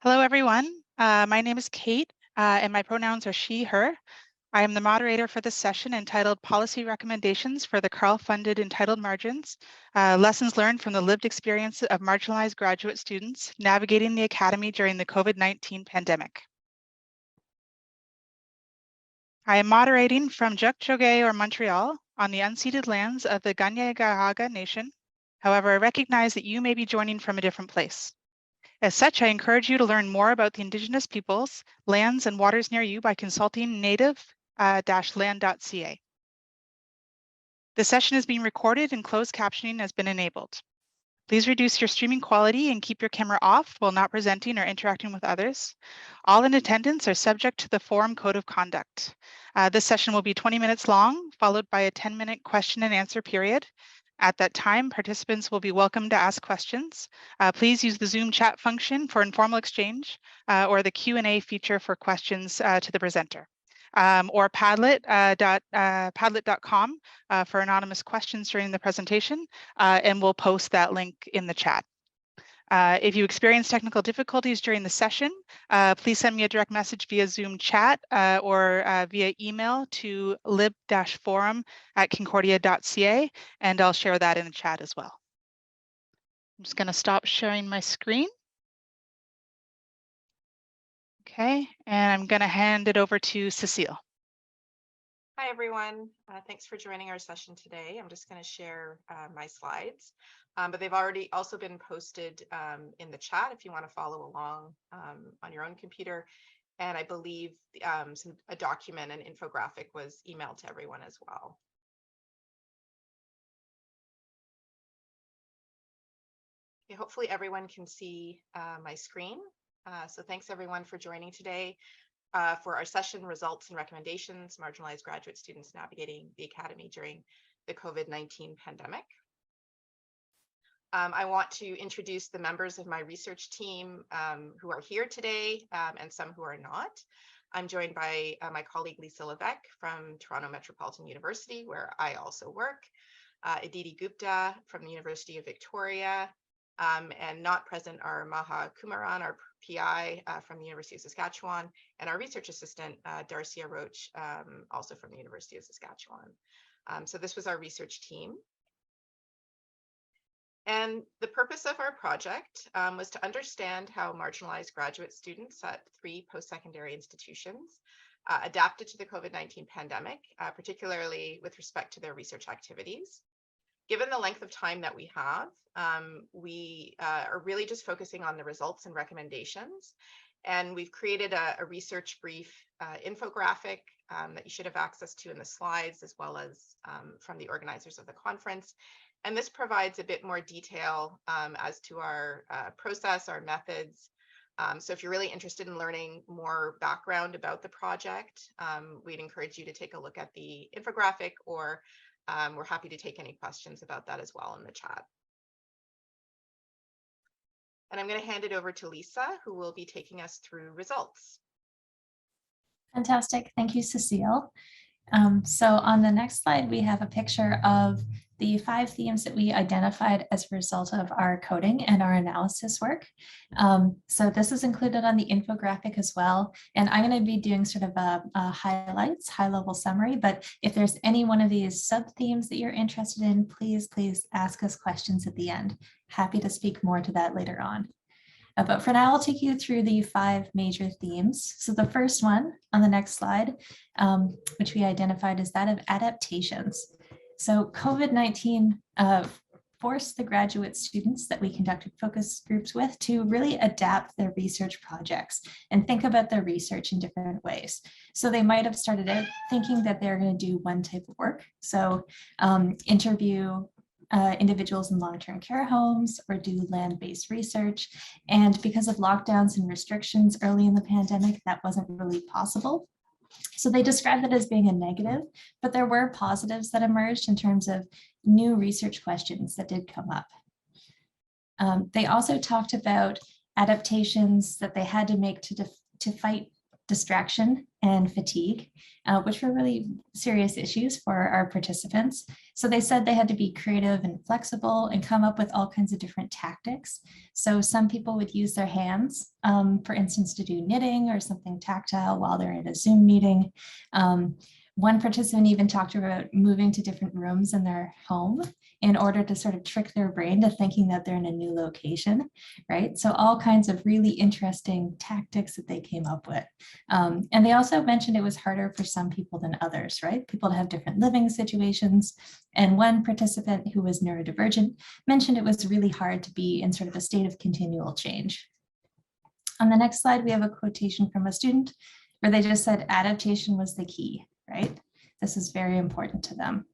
Hello, everyone. My name is Kate, and my pronouns are she, her. I am the moderator for this session entitled Policy Recommendations for the Carl-Funded Entitled Margins, Lessons Learned from the Lived Experience of Marginalized Graduate Students Navigating the Academy During the COVID-19 Pandemic. I am moderating from Tjoughe or Montreal on the unceded lands of the Kanien'kehá:ka Nation. However, I recognize that you may be joining from a different place. As such, I encourage you to learn more about the Indigenous peoples, lands, and waters near you by consulting native-land.ca. The session is being recorded and closed captioning has been enabled. Please reduce your streaming quality and keep your camera off while not presenting or interacting with others. All in attendance are subject to the Forum Code of Conduct. This session will be 20 minutes long, followed by a 10-minute question and answer period. At that time, participants will be welcome to ask questions. Please use the Zoom chat function for informal exchange or the Q&A feature for questions to the presenter. Or padlet.com for anonymous questions during the presentation, and we'll post that link in the chat. If you experience technical difficulties during the session, please send me a direct message via Zoom chat or via email to lib-forum@concordia.ca, and I'll share that in the chat as well. I'm just going to stop sharing my screen. Okay, and I'm going to hand it over to Cecile. Hi, everyone. Thanks for joining our session today. I'm just going to share my slides, but they've already also been posted in the chat if you want to follow along on your own computer. And I believe a document, an infographic was emailed to everyone as well. Okay, hopefully everyone can see my screen. So thanks everyone for joining today. For our session, Results and Recommendations, Marginalized Graduate Students Navigating the Academy During the COVID-19 Pandemic. I want to introduce the members of my research team who are here today and some who are not. I'm joined by my colleague Lisa Levesque from Toronto Metropolitan University, where I also work, Aditi Gupta from the University of Victoria, and not present are Maha Kumaran, our PI from the University of Saskatchewan, and our research assistant, Darcia Roache, also from the University of Saskatchewan. So this was our research team. And the purpose of our project was to understand how marginalized graduate students at 3 post-secondary institutions adapted to the COVID-19 pandemic, particularly with respect to their research activities. Given the length of time that we have, we are really just focusing on the results and recommendations. And we've created a research brief infographic that you should have access to in the slides, as well as from the organizers of the conference. And this provides a bit more detail as to our process, our methods. So if you're really interested in learning more background about the project, we'd encourage you to take a look at the infographic, or we're happy to take any questions about that as well in the chat. And I'm going to hand it over to Lisa, who will be taking us through results. Fantastic. Thank you, Cecile. So on the next slide, we have a picture of the 5 themes that we identified as a result of our coding and our analysis work. So this is included on the infographic as well. And I'm going to be doing sort of a highlights, high-level summary. But if there's any one of these sub-themes that you're interested in, please ask us questions at the end. Happy to speak more to that later on. But for now, I'll take you through the 5 major themes. So the first one on the next slide, which we identified, is that of adaptations. So COVID-19 forced the graduate students that we conducted focus groups with to really adapt their research projects and think about their research in different ways. So they might have started out thinking that they're going to do one type of work. So interview individuals in long-term care homes or do land-based research. And because of lockdowns and restrictions early in the pandemic, that wasn't really possible. So they described it as being a negative, but there were positives that emerged in terms of new research questions that did come up. They also talked about adaptations that they had to make to fight distraction and fatigue, which were really serious issues for our participants. So they said they had to be creative and flexible and come up with all kinds of different tactics. So some people would use their hands, for instance, to do knitting or something tactile while they're in a Zoom meeting. One participant even talked about moving to different rooms in their home in order to sort of trick their brain to thinking that they're in a new location, right? So all kinds of really interesting tactics that they came up with. And they also mentioned it was harder for some people than others, right? People have different living situations. And one participant who was neurodivergent mentioned it was really hard to be in sort of a state of continual change. On the next slide, we have a quotation from a student where they just said adaptation was the key, right? This is very important to them.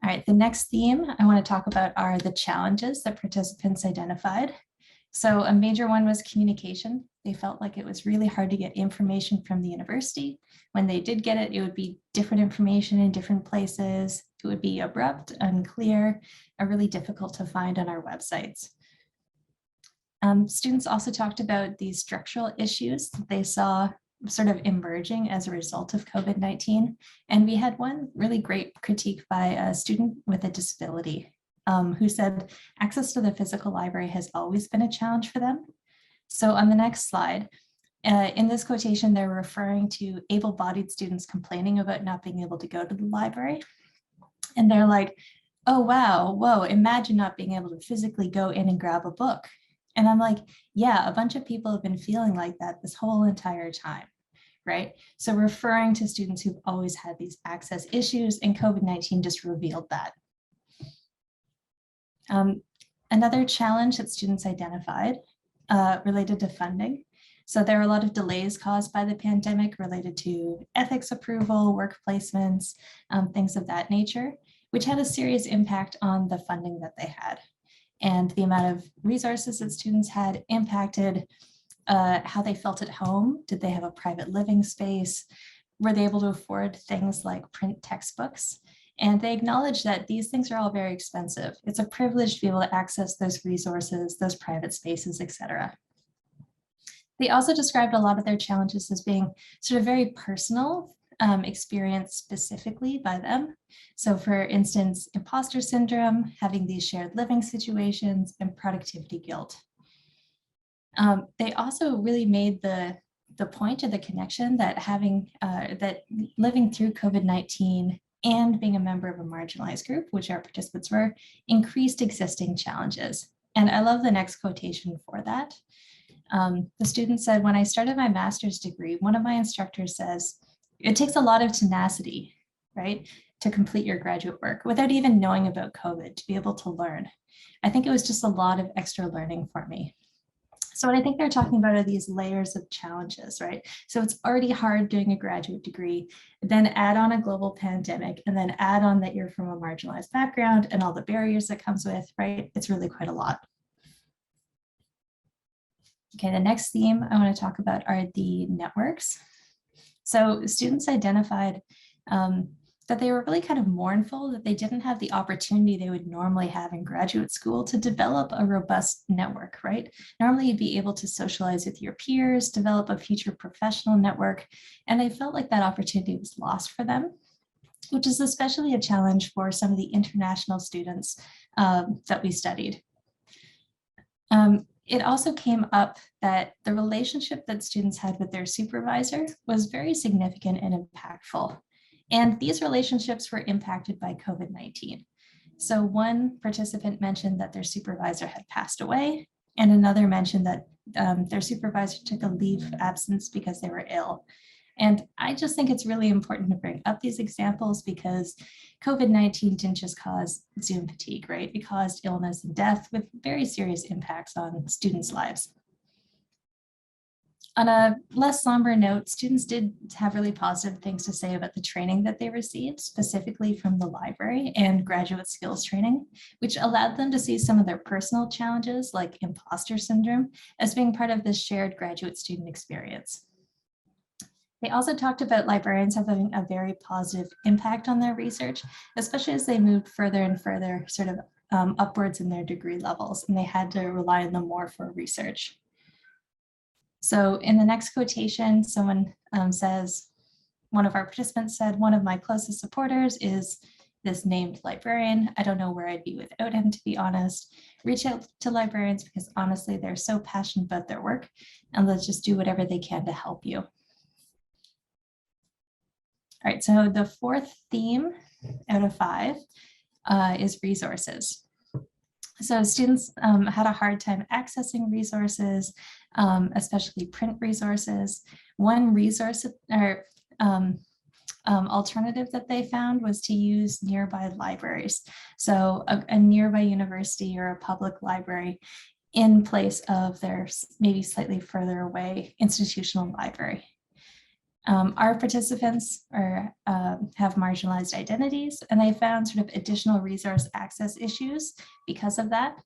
All right, the next theme I want to talk about are the challenges that participants identified. So a major one was communication. They felt like it was really hard to get information from the university. When they did get it, it would be different information in different places. It would be abrupt, unclear, and really difficult to find on our websites. Students also talked about these structural issues that they saw sort of emerging as a result of COVID-19. And we had one really great critique by a student with a disability who said access to the physical library has always been a challenge for them. So on the next slide, in this quotation, they're referring to able-bodied students complaining about not being able to go to the library. And they're like, oh, wow, whoa, imagine not being able to physically go in and grab a book. And I'm like, yeah, a bunch of people have been feeling like that this whole entire time, right? So referring to students who've always had these access issues, and COVID-19 just revealed that. Another challenge that students identified related to funding. So there are a lot of delays caused by the pandemic related to ethics approval, work placements, things of that nature, which had a serious impact on the funding that they had. And the amount of resources that students had impacted how they felt at home. Did they have a private living space? Were they able to afford things like print textbooks? And they acknowledge that these things are all very expensive. It's a privilege to be able to access those resources, those private spaces, et cetera. They also described a lot of their challenges as being sort of very personal, experienced specifically by them. So for instance, imposter syndrome, having these shared living situations, and productivity guilt. They also really made the point of the connection that having that living through COVID-19 and being a member of a marginalized group, which our participants were, increased existing challenges. And I love the next quotation for that. The student said, when I started my master's degree, one of my instructors says, it takes a lot of tenacity, right, to complete your graduate work without even knowing about COVID, to be able to learn. I think it was just a lot of extra learning for me. So what I think they're talking about are these layers of challenges, right? So it's already hard doing a graduate degree, then add on a global pandemic, and then add on that you're from a marginalized background and all the barriers that comes with, right? It's really quite a lot. Okay, the next theme I want to talk about are the networks. So students identified that they were really kind of mournful that they didn't have the opportunity they would normally have in graduate school to develop a robust network, right? Normally you'd be able to socialize with your peers, develop a future professional network, and they felt like that opportunity was lost for them, which is especially a challenge for some of the international students that we studied. It also came up that the relationship that students had with their supervisor was very significant and impactful. And these relationships were impacted by COVID-19. So one participant mentioned that their supervisor had passed away, and another mentioned that their supervisor took a leave of absence because they were ill. And I just think it's really important to bring up these examples because COVID-19 didn't just cause Zoom fatigue, right? It caused illness and death with very serious impacts on students' lives. On a less somber note, students did have really positive things to say about the training that they received, specifically from the library and graduate skills training, which allowed them to see some of their personal challenges like imposter syndrome as being part of this shared graduate student experience. They also talked about librarians having a very positive impact on their research, especially as they moved further and further sort of upwards in their degree levels, and they had to rely on them more for research. So in the next quotation, someone says, one of our participants said, one of my closest supporters is this named librarian. I don't know where I'd be without him, to be honest. Reach out to librarians because honestly, they're so passionate about their work and they'll just do whatever they can to help you. All right, so the fourth theme out of 5 is resources. So students had a hard time accessing resources, especially print resources. One resource or alternative that they found was to use nearby libraries. So a nearby university or a public library in place of their maybe slightly further away institutional library. Our participants have marginalized identities, and they found sort of additional resource access issues because of that,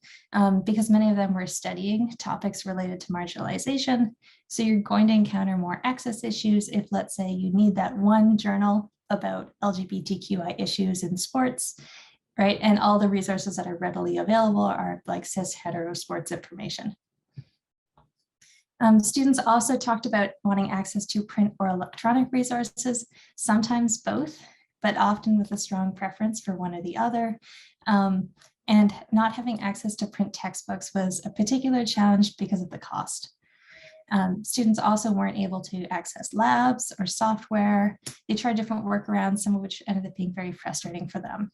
because many of them were studying topics related to marginalization. So you're going to encounter more access issues if, let's say, you need that one journal about LGBTQI issues in sports, right? And all the resources that are readily available are like cis hetero sports information. Students also talked about wanting access to print or electronic resources, sometimes both, but often with a strong preference for one or the other. And not having access to print textbooks was a particular challenge because of the cost. Students also weren't able to access labs or software. They tried different workarounds, some of which ended up being very frustrating for them.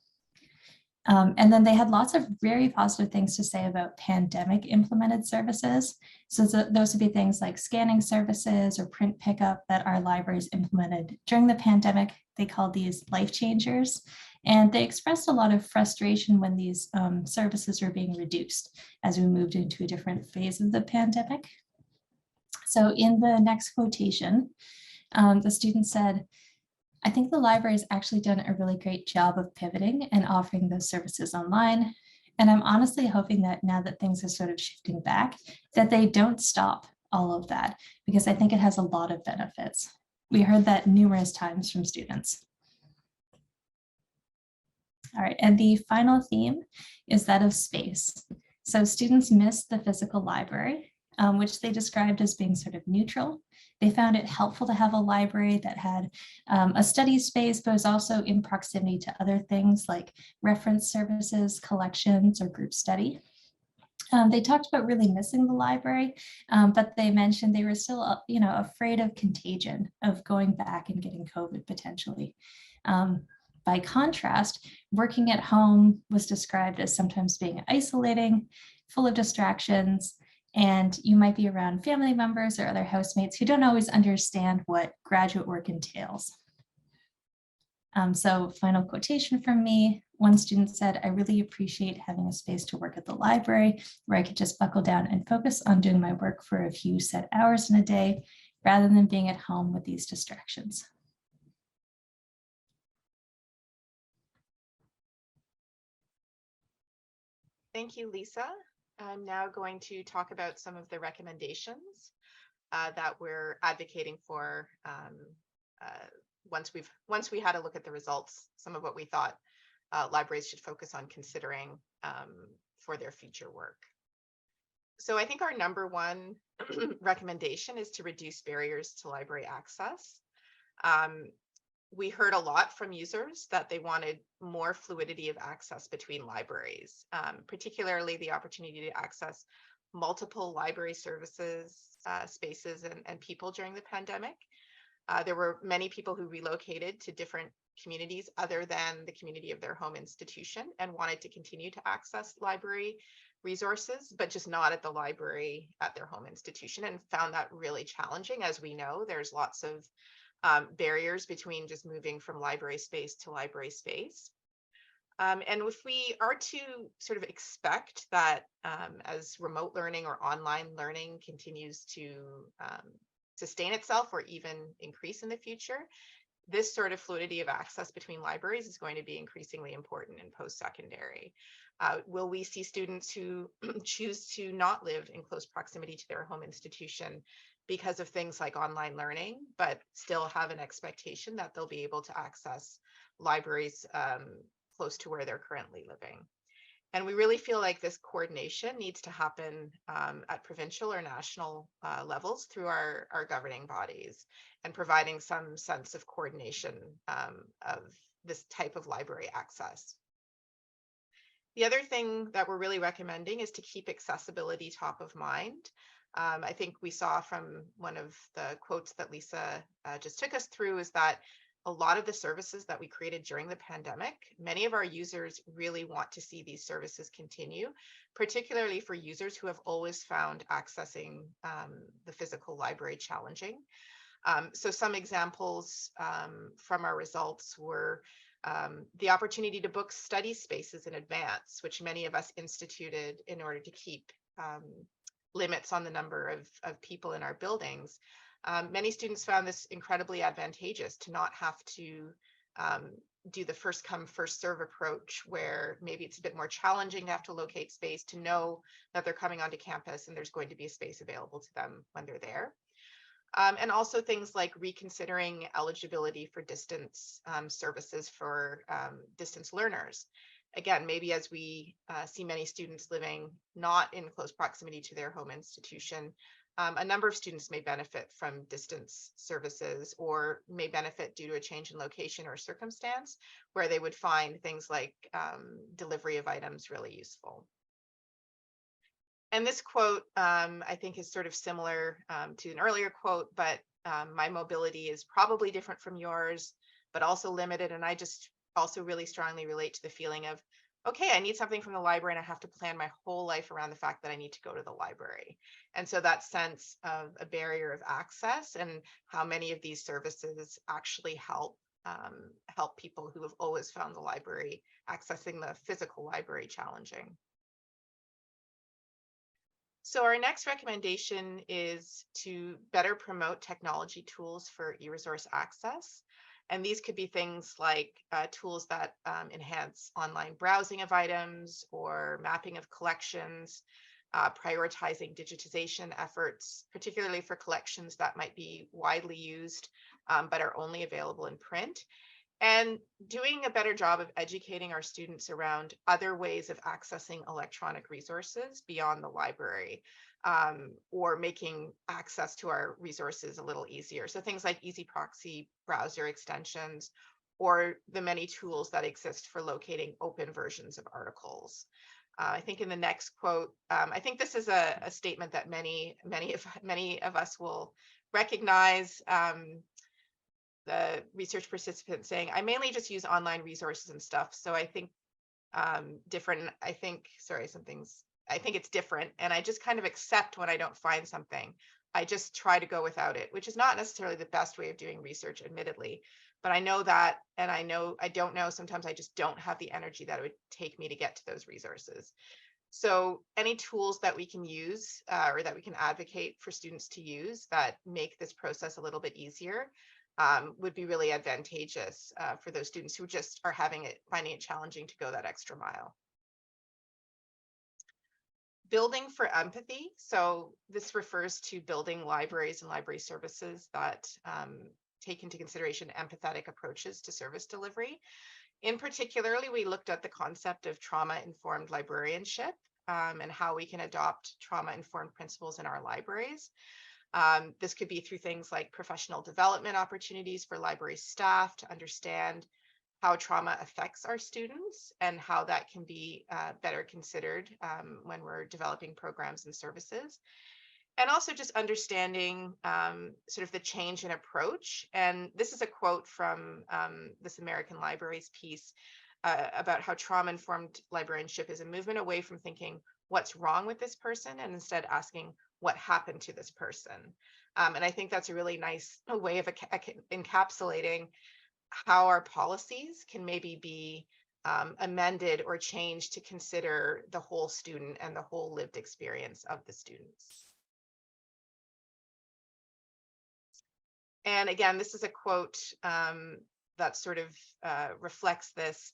And then they had lots of very positive things to say about pandemic implemented services. So those would be things like scanning services or print pickup that our libraries implemented during the pandemic. They called these life changers. And they expressed a lot of frustration when these services were being reduced as we moved into a different phase of the pandemic. So in the next quotation, the student said, I think the library has actually done a really great job of pivoting and offering those services online. And I'm honestly hoping that now that things are sort of shifting back, that they don't stop all of that, because I think it has a lot of benefits. We heard that numerous times from students. All right, and the final theme is that of space. So students missed the physical library, which they described as being sort of neutral. They found it helpful to have a library that had a study space, but was also in proximity to other things like reference services, collections, or group study. They talked about really missing the library, but they mentioned they were still, afraid of contagion, of going back and getting COVID potentially. By contrast, working at home was described as sometimes being isolating, full of distractions, and you might be around family members or other housemates who don't always understand what graduate work entails. So final quotation from me, one student said, I really appreciate having a space to work at the library where I could just buckle down and focus on doing my work for a few set hours in a day, rather than being at home with these distractions. Thank you, Lisa. I'm now going to talk about some of the recommendations that we're advocating for once we had a look at the results, some of what we thought libraries should focus on considering for their future work. So I think our number one recommendation is to reduce barriers to library access. We heard a lot from users that they wanted more fluidity of access between libraries, particularly the opportunity to access multiple library services, spaces, and people during the pandemic. There were many people who relocated to different communities other than the community of their home institution and wanted to continue to access library resources, but just not at the library at their home institution, and found that really challenging. As we know, there's lots of barriers between just moving from library space to library space. And if we are to sort of expect that as remote learning or online learning continues to sustain itself or even increase in the future, this sort of fluidity of access between libraries is going to be increasingly important in post-secondary. Will we see students who choose to not live in close proximity to their home institution because of things like online learning, but still have an expectation that they'll be able to access libraries close to where they're currently living? And we really feel like this coordination needs to happen at provincial or national levels through our governing bodies, and providing some sense of coordination of this type of library access. The other thing that we're really recommending is to keep accessibility top of mind. I think we saw from one of the quotes that Lisa just took us through is that a lot of the services that we created during the pandemic, many of our users really want to see these services continue, particularly for users who have always found accessing the physical library challenging. So some examples from our results were the opportunity to book study spaces in advance, which many of us instituted in order to keep limits on the number of people in our buildings. Many students found this incredibly advantageous to not have to do the first come, first serve approach, where maybe it's a bit more challenging to have to locate space, to know that they're coming onto campus and there's going to be a space available to them when they're there. And also things like reconsidering eligibility for distance services for distance learners. Again, maybe as we see many students living not in close proximity to their home institution, a number of students may benefit from distance services, or may benefit due to a change in location or circumstance, where they would find things like delivery of items really useful. And this quote, I think, is sort of similar to an earlier quote, but my mobility is probably different from yours, but also limited. And I just also really strongly relate to the feeling of, okay, I need something from the library and I have to plan my whole life around the fact that I need to go to the library. And so that sense of a barrier of access, and how many of these services actually help people who have always found the library, accessing the physical library, challenging. So our next recommendation is to better promote technology tools for e-resource access. And these could be things like tools that enhance online browsing of items, or mapping of collections, prioritizing digitization efforts, particularly for collections that might be widely used but are only available in print. And doing a better job of educating our students around other ways of accessing electronic resources beyond the library, or making access to our resources a little easier. So things like easy proxy browser extensions, or the many tools that exist for locating open versions of articles. I think in the next quote, I think this is a statement that many of us will recognize. The research participant saying, I mainly just use online resources and stuff. So I think different, I think it's different. And I just kind of accept when I don't find something. I just try to go without it, which is not necessarily the best way of doing research, admittedly. But I know that, and I don't know, sometimes I just don't have the energy that it would take me to get to those resources. So any tools that we can use or that we can advocate for students to use that make this process a little bit easier would be really advantageous for those students who just are finding it challenging to go that extra mile. Building for empathy. So this refers to building libraries and library services that take into consideration empathetic approaches to service delivery. In particularly, we looked at the concept of trauma-informed librarianship and how we can adopt trauma-informed principles in our libraries. This could be through things like professional development opportunities for library staff to understand how trauma affects our students, and how that can be better considered when we're developing programs and services. And also just understanding sort of the change in approach. And this is a quote from this American Libraries piece about how trauma-informed librarianship is a movement away from thinking what's wrong with this person, and instead asking what happened to this person. And I think that's a really nice way of encapsulating how our policies can maybe be amended or changed to consider the whole student and the whole lived experience of the students. And again, this is a quote that sort of reflects this.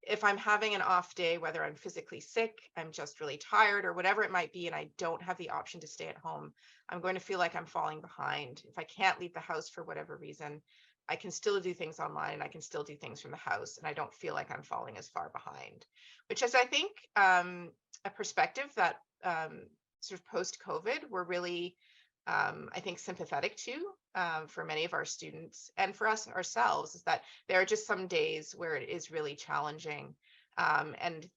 If I'm having an off day, whether I'm physically sick, I'm just really tired, or whatever it might be, and I don't have the option to stay at home, I'm going to feel like I'm falling behind. If I can't leave the house for whatever reason, I can still do things online and I can still do things from the house, and I don't feel like I'm falling as far behind, which is, I think, a perspective that sort of post-COVID we're really, I think, sympathetic to for many of our students and for us ourselves, is that there are just some days where it is really challenging. And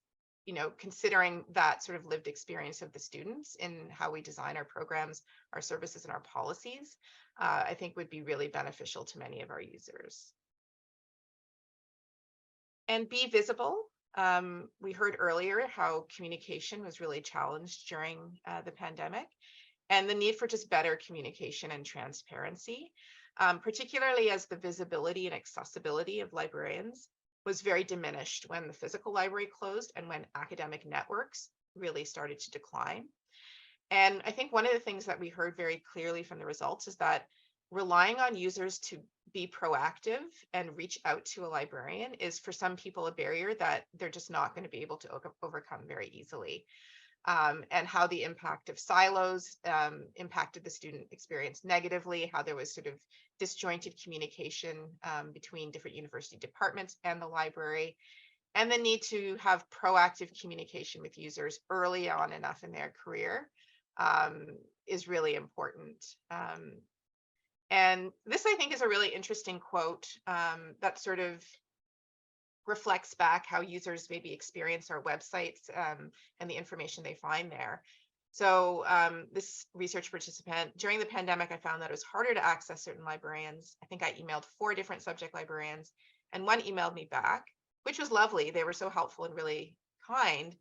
considering that sort of lived experience of the students in how we design our programs, our services, and our policies, I think would be really beneficial to many of our users. And be visible. We heard earlier how communication was really challenged during the pandemic, and the need for just better communication and transparency, particularly as the visibility and accessibility of librarians was very diminished when the physical library closed and when academic networks really started to decline. And I think one of the things that we heard very clearly from the results is that relying on users to be proactive and reach out to a librarian is, for some people, a barrier that they're just not going to be able to overcome very easily. And how the impact of silos impacted the student experience negatively, how there was sort of disjointed communication between different university departments and the library, and the need to have proactive communication with users early on enough in their career is really important. And this, I think, is a really interesting quote that sort of reflects back how users maybe experience our websites and the information they find there. So this research participant, during the pandemic, I found that it was harder to access certain librarians. I think I emailed 4 different subject librarians, and one emailed me back, which was lovely. They were so helpful and really kind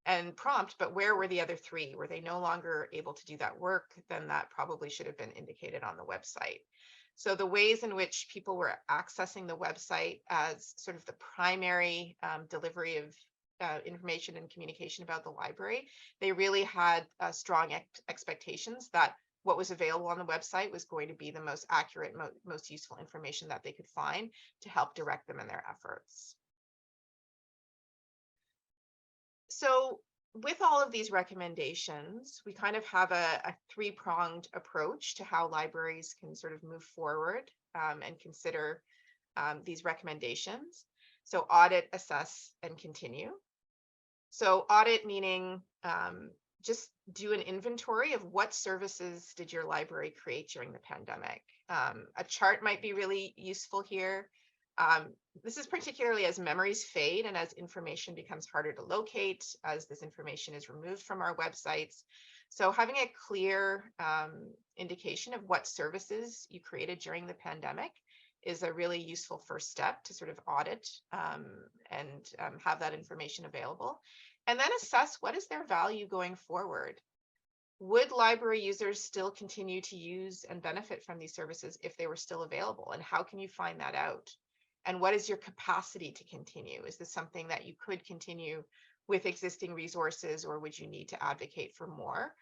and prompt, but where were the other 3? Were they no longer able to do that work? Then that probably should have been indicated on the website. So the ways in which people were accessing the website as sort of the primary delivery of information and communication about the library, they really had strong expectations that what was available on the website was going to be the most accurate, most useful information that they could find to help direct them in their efforts. So with all of these recommendations, we kind of have a 3-pronged approach to how libraries can sort of move forward and consider these recommendations. So audit, assess, and continue. So audit meaning just do an inventory of what services did your library create during the pandemic. A chart might be really useful here. This is particularly as memories fade and as information becomes harder to locate, as this information is removed from our websites. So having a clear indication of what services you created during the pandemic is a really useful first step to sort of audit and have that information available. And then assess, what is their value going forward? Would library users still continue to use and benefit from these services if they were still available? And how can you find that out? And what is your capacity to continue? Is this something that you could continue with existing resources, or would you need to advocate for more?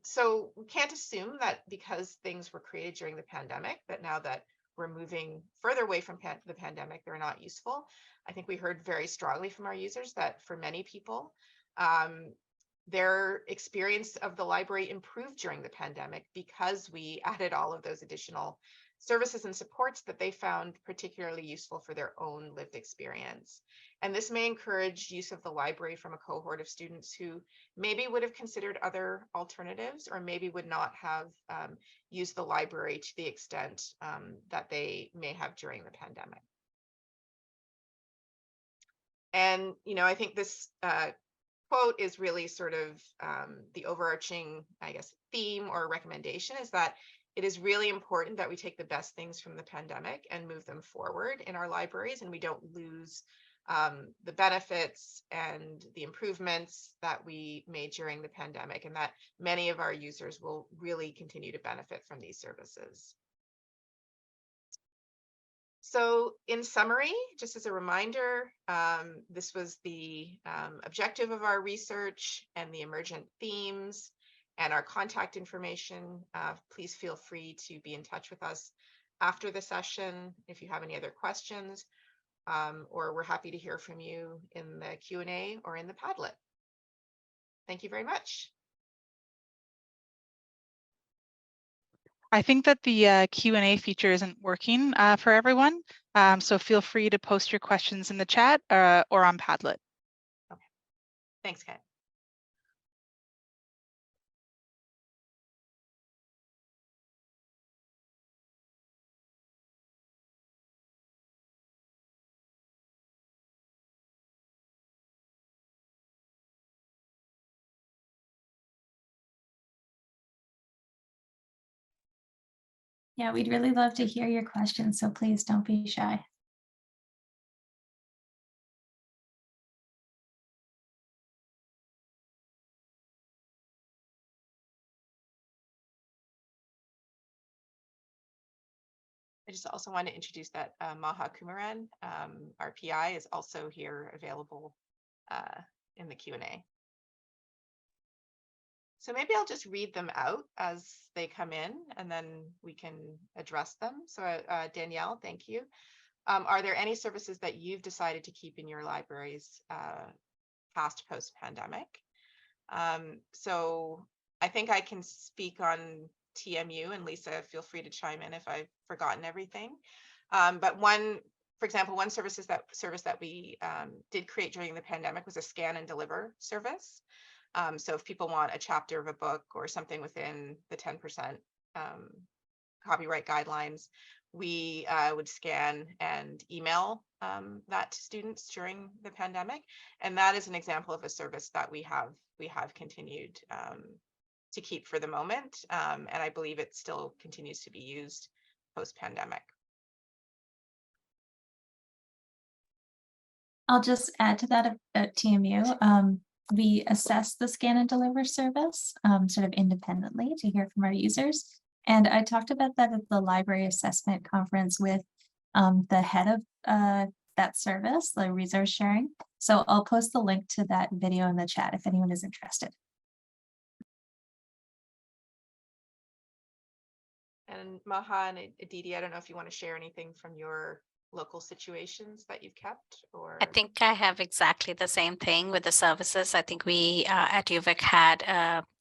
So we can't assume that because things were created during the pandemic, that now that we're moving further away from the pandemic, they're not useful. I think we heard very strongly from our users that for many people, their experience of the library improved during the pandemic because we added all of those additional services and supports that they found particularly useful for their own lived experience. And this may encourage use of the library from a cohort of students who maybe would have considered other alternatives, or maybe would not have used the library to the extent that they may have during the pandemic. And, I think this quote is really sort of the overarching, I guess, theme or recommendation, is that it is really important that we take the best things from the pandemic and move them forward in our libraries, and we don't lose the benefits and the improvements that we made during the pandemic, and that many of our users will really continue to benefit from these services. So in summary, just as a reminder, this was the objective of our research and the emergent themes and our contact information. Please feel free to be in touch with us after the session if you have any other questions, or we're happy to hear from you in the Q&A or in the Padlet. Thank you very much. I think that the Q&A feature isn't working for everyone. So feel free to post your questions in the chat or on Padlet. Okay, thanks, Kat. Yeah, we'd really love to hear your questions, so please don't be shy. I just also want to introduce that Maha Kumaran, our PI, is also here available in the Q&A. So maybe I'll just read them out as they come in and then we can address them. So Danielle, thank you. Are there any services that you've decided to keep in your libraries past post-pandemic? So I think I can speak on TMU, and Lisa, feel free to chime in if I've forgotten everything. But for example, one service that we did create during the pandemic was a scan and deliver service. So if people want a chapter of a book or something within the 10% copyright guidelines, we would scan and email that to students during the pandemic. And that is an example of a service that we have continued to keep for the moment. And I believe it still continues to be used post-pandemic. I'll just add to that about TMU. We assess the scan and deliver service sort of independently to hear from our users. And I talked about that at the library assessment conference with the head of that service, the resource sharing. So I'll post the link to that video in the chat if anyone is interested. And Maha and Aditi, I don't know if you want to share anything from your local situations that you've kept, or I think I have exactly the same thing with the services. I think we at UVic had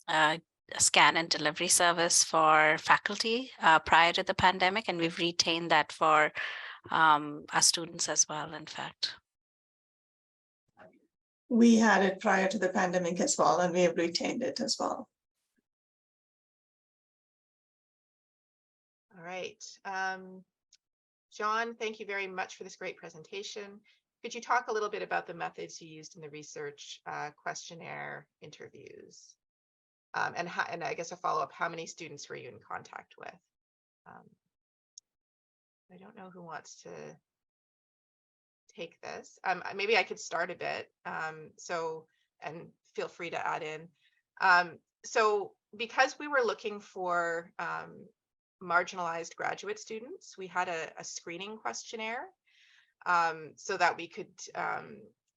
a scan and delivery service for faculty prior to the pandemic, and we've retained that for our students as well, in fact. We had it prior to the pandemic as well, and we have retained it as well. all right. John, thank you very much for this great presentation. Could you talk a little bit about the methods you used in the research questionnaire interviews? And I guess a follow-up, how many students were you in contact with? I don't know who wants to take this. Maybe I could start a bit. And feel free to add in. So because we were looking for marginalized graduate students, we had a screening questionnaire so that we could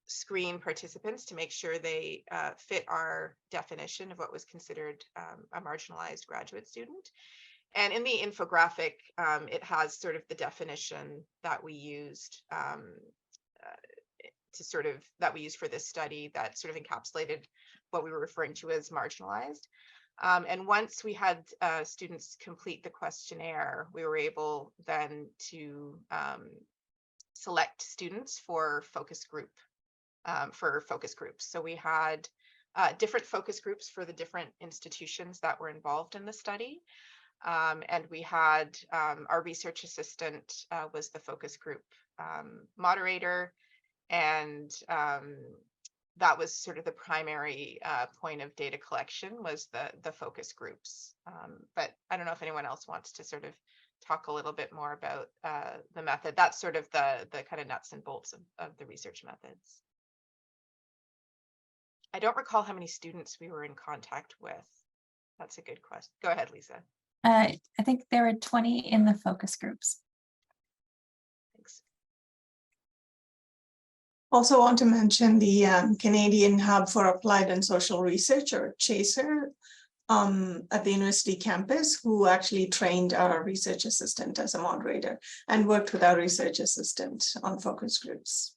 screen participants to make sure they fit our definition of what was considered a marginalized graduate student. And in the infographic, it has sort of the definition that we used that we used for this study that sort of encapsulated what we were referring to as marginalized. And once we had students complete the questionnaire, we were able then to select students for focus groups. So we had different focus groups for the different institutions that were involved in the study. And we had our research assistant was the focus group moderator, and that was sort of the primary point of data collection, was the focus groups. But I don't know if anyone else wants to sort of talk a little bit more about the method. That's sort of the kind of nuts and bolts of the research methods. I don't recall how many students we were in contact with. That's a good question. Go ahead, Lisa. I think there were 20 in the focus groups. Thanks. Also want to mention the Canadian Hub for Applied and Social Research, or CHASER, at the university campus, who actually trained our research assistant as a moderator and worked with our research assistant on focus groups.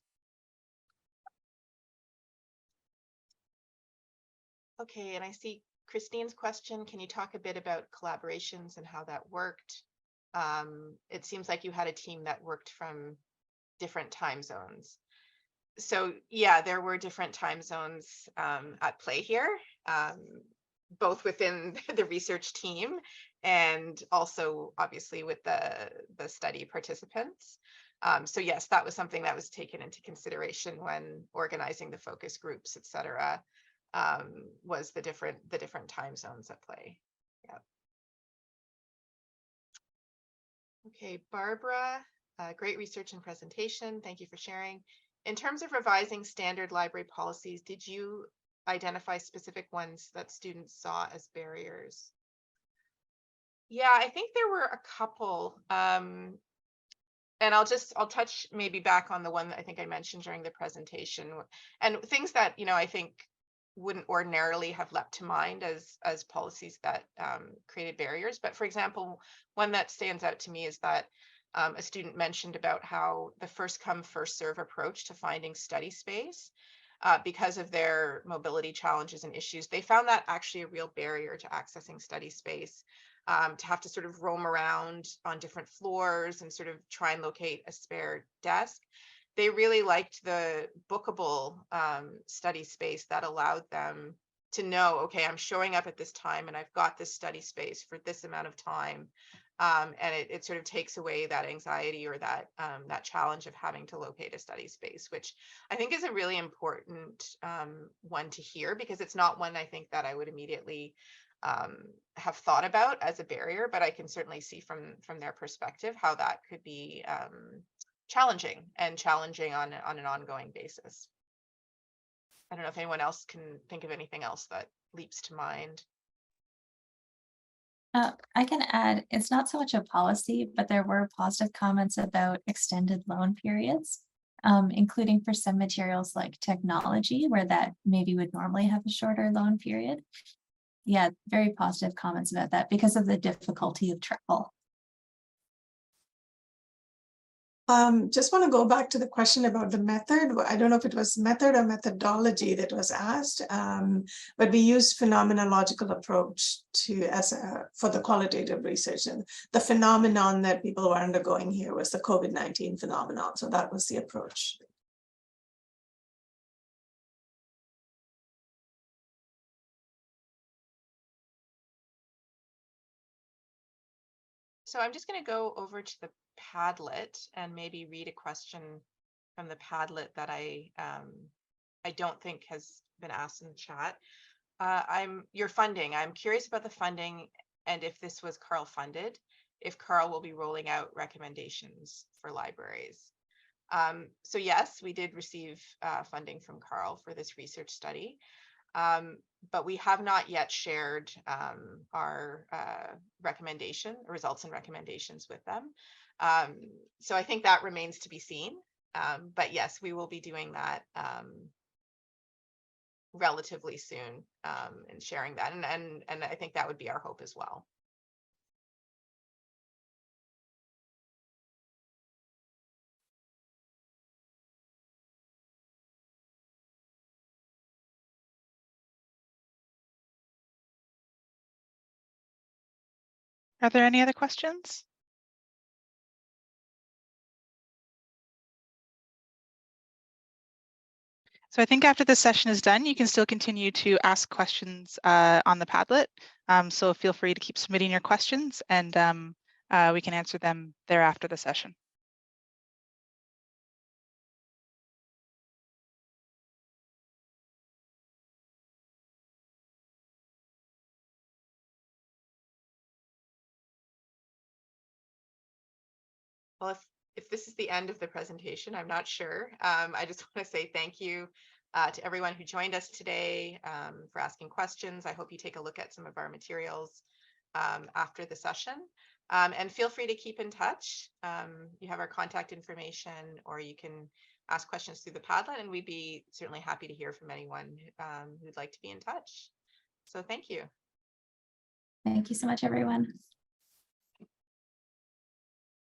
Okay, and I see Christine's question, can you talk a bit about collaborations and how that worked? It seems like you had a team that worked from different time zones. So yeah, there were different time zones at play here, both within the research team and also obviously with the study participants. So yes, that was something that was taken into consideration when organizing the focus groups, et cetera, was the different time zones at play. Yeah. Okay, Barbara, great research and presentation. Thank you for sharing. In terms of revising standard library policies, did you identify specific ones that students saw as barriers? Yeah, I think there were a couple. And I'll touch maybe back on the one that I think I mentioned during the presentation, and things that, I think wouldn't ordinarily have leapt to mind as policies that created barriers. But for example, one that stands out to me is that a student mentioned about how the first come, first serve approach to finding study space, because of their mobility challenges and issues, they found that actually a real barrier to accessing study space, to have to sort of roam around on different floors and sort of try and locate a spare desk. They really liked the bookable study space that allowed them to know, okay, I'm showing up at this time and I've got this study space for this amount of time. And it sort of takes away that anxiety or that challenge of having to locate a study space, which I think is a really important one to hear, because it's not one I think that I would immediately have thought about as a barrier, but I can certainly see from their perspective how that could be challenging on an ongoing basis. I don't know if anyone else can think of anything else that leaps to mind. I can add, it's not so much a policy, but there were positive comments about extended loan periods, including for some materials like technology, where that maybe would normally have a shorter loan period. Yeah, very positive comments about that because of the difficulty of travel. Just want to go back to the question about the method. I don't know if it was method or methodology that was asked, but we used phenomenological approach for the qualitative research, and the phenomenon that people were undergoing here was the COVID-19 phenomenon. So that was the approach. So I'm just going to go over to the Padlet and maybe read a question from the Padlet that I don't think has been asked in the chat. Your funding. I'm curious about the funding and if this was Carl funded, if Carl will be rolling out recommendations for libraries. So yes, we did receive funding from Carl for this research study. But we have not yet shared our results and recommendations with them. So I think that remains to be seen. But yes, we will be doing that relatively soon and sharing that. And I think that would be our hope as well. Are there any other questions? So I think after this session is done, you can still continue to ask questions on the Padlet. So feel free to keep submitting your questions, and we can answer them there after the session. Well, if this is the end of the presentation, I'm not sure. I just want to say thank you to everyone who joined us today for asking questions. I hope you take a look at some of our materials after the session. And feel free to keep in touch. You have our contact information, or you can ask questions through the Padlet, and we'd be certainly happy to hear from anyone who'd like to be in touch. So thank you. Thank you so much, everyone.